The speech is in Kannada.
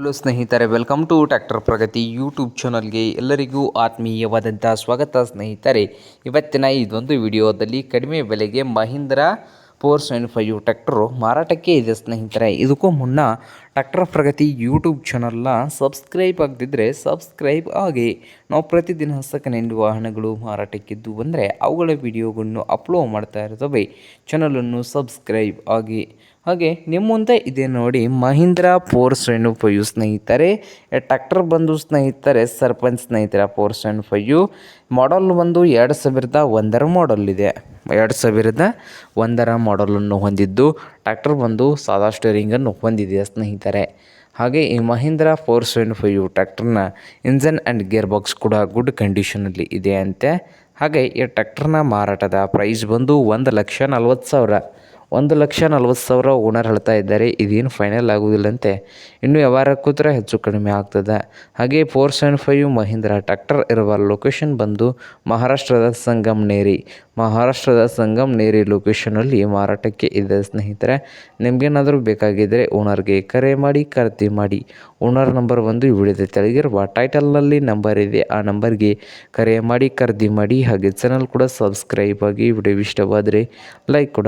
ಹಲೋ ಸ್ನೇಹಿತರೆ, welcome to tractor Pragati YouTube ಚಾನಲ್ಗೆ ಎಲ್ಲರಿಗೂ ಆತ್ಮೀಯವಾದಂಥ ಸ್ವಾಗತ. ಸ್ನೇಹಿತರೆ, ಇವತ್ತಿನ ಇದೊಂದು ವಿಡಿಯೋದಲ್ಲಿ ಕಡಿಮೆ ಬೆಲೆಗೆ ಮಹೀಂದ್ರಾ 475 ಟ್ರ್ಯಾಕ್ಟರು ಮಾರಾಟಕ್ಕೆ ಇದೆ. ಸ್ನೇಹಿತರೆ, ಇದಕ್ಕೂ ಮುನ್ನ ಟ್ರ್ಯಾಕ್ಟರ್ ಪ್ರಗತಿ ಯೂಟ್ಯೂಬ್ ಚಾನಲ್ನ ಸಬ್ಸ್ಕ್ರೈಬ್ ಆಗದಿದ್ದರೆ ಸಬ್ಸ್ಕ್ರೈಬ್ ಆಗಿ. ನಾವು ಪ್ರತಿದಿನ ಸೆಕೆಂಡ್ ಹ್ಯಾಂಡ್ ವಾಹನಗಳು ಮಾರಾಟಕ್ಕಿದ್ದು ಬಂದರೆ ಅವುಗಳ ವಿಡಿಯೋಗಳನ್ನು ಅಪ್ಲೋಡ್ ಮಾಡ್ತಾ ಇರ್ತವೆ. ಚಾನಲನ್ನು ಸಬ್ಸ್ಕ್ರೈಬ್ ಆಗಿ. ಹಾಗೆ ನಿಮ್ಮ ಮುಂದೆ ಇದೆ ನೋಡಿ ಮಹೀಂದ್ರಾ 475 ಸ್ನೇಹಿತರೆ. ಟ್ರ್ಯಾಕ್ಟರ್ ಬಂದು ಸ್ನೇಹಿತರೆ ಸರ್ಪಂಚ್ ಸ್ನೇಹಿತರೆ 475 ಮಾಡಲ್ ಬಂದು 2001 ಮಾಡಲ್ ಇದೆ. 2001 ಮಾಡಲನ್ನು ಹೊಂದಿದ್ದು ಟ್ರ್ಯಾಕ್ಟರ್ ಬಂದು ಸಾದಾ ಸ್ಟೇರಿಂಗನ್ನು ಹೊಂದಿದೆ ಸ್ನೇಹಿತರೆ. ಹಾಗೆ ಈ ಮಹೀಂದ್ರಾ 475 ಟ್ರ್ಯಾಕ್ಟರ್ನ ಇಂಜನ್ ಆ್ಯಂಡ್ ಗೇರ್ ಬಾಕ್ಸ್ ಕೂಡ ಗುಡ್ ಕಂಡೀಷನಲ್ಲಿ ಇದೆ ಅಂತೆ. ಹಾಗೆ ಈ ಟ್ರ್ಯಾಕ್ಟರ್ನ ಮಾರಾಟದ ಪ್ರೈಸ್ ಬಂದು 1,40,000 1,40,000 ಓನರ್ ಹೇಳ್ತಾ ಇದ್ದಾರೆ. ಇದೇನು ಫೈನಲ್ ಆಗುವುದಿಲ್ಲಂತೆ, ಇನ್ನೂ ವ್ಯವಹಾರ ಕೂತ್ರೆ ಹೆಚ್ಚು ಕಡಿಮೆ ಆಗ್ತದೆ. ಹಾಗೆ 475 ಮಹೀಂದ್ರಾ ಟ್ರ್ಯಾಕ್ಟರ್ ಇರುವ ಲೊಕೇಶನ್ ಬಂದು ಮಹಾರಾಷ್ಟ್ರದ ಸಂಗಮ್ನೇರಿ ಲೊಕೇಶನಲ್ಲಿ ಮಾರಾಟಕ್ಕೆ ಇದೆ ಸ್ನೇಹಿತರೆ. ನಿಮಗೇನಾದರೂ ಬೇಕಾಗಿದ್ದರೆ ಓನರ್ಗೆ ಕರೆ ಮಾಡಿ ಖರೀದಿ ಮಾಡಿ. ಓನರ್ ನಂಬರ್ ಬಂದು ಈ ವಿಡಿಯೋದ ತೆಳಗಿರುವ ಟೈಟಲ್ನಲ್ಲಿ ನಂಬರ್ ಇದೆ, ಆ ನಂಬರ್ಗೆ ಕರೆ ಮಾಡಿ ಖರೀದಿ ಮಾಡಿ. ಹಾಗೆ ಚಾನಲ್ ಕೂಡ ಸಬ್ಸ್ಕ್ರೈಬ್ ಆಗಿ. ವಿಡಿಯೋ ಇಷ್ಟವಾದರೆ ಲೈಕ್ ಕೂಡ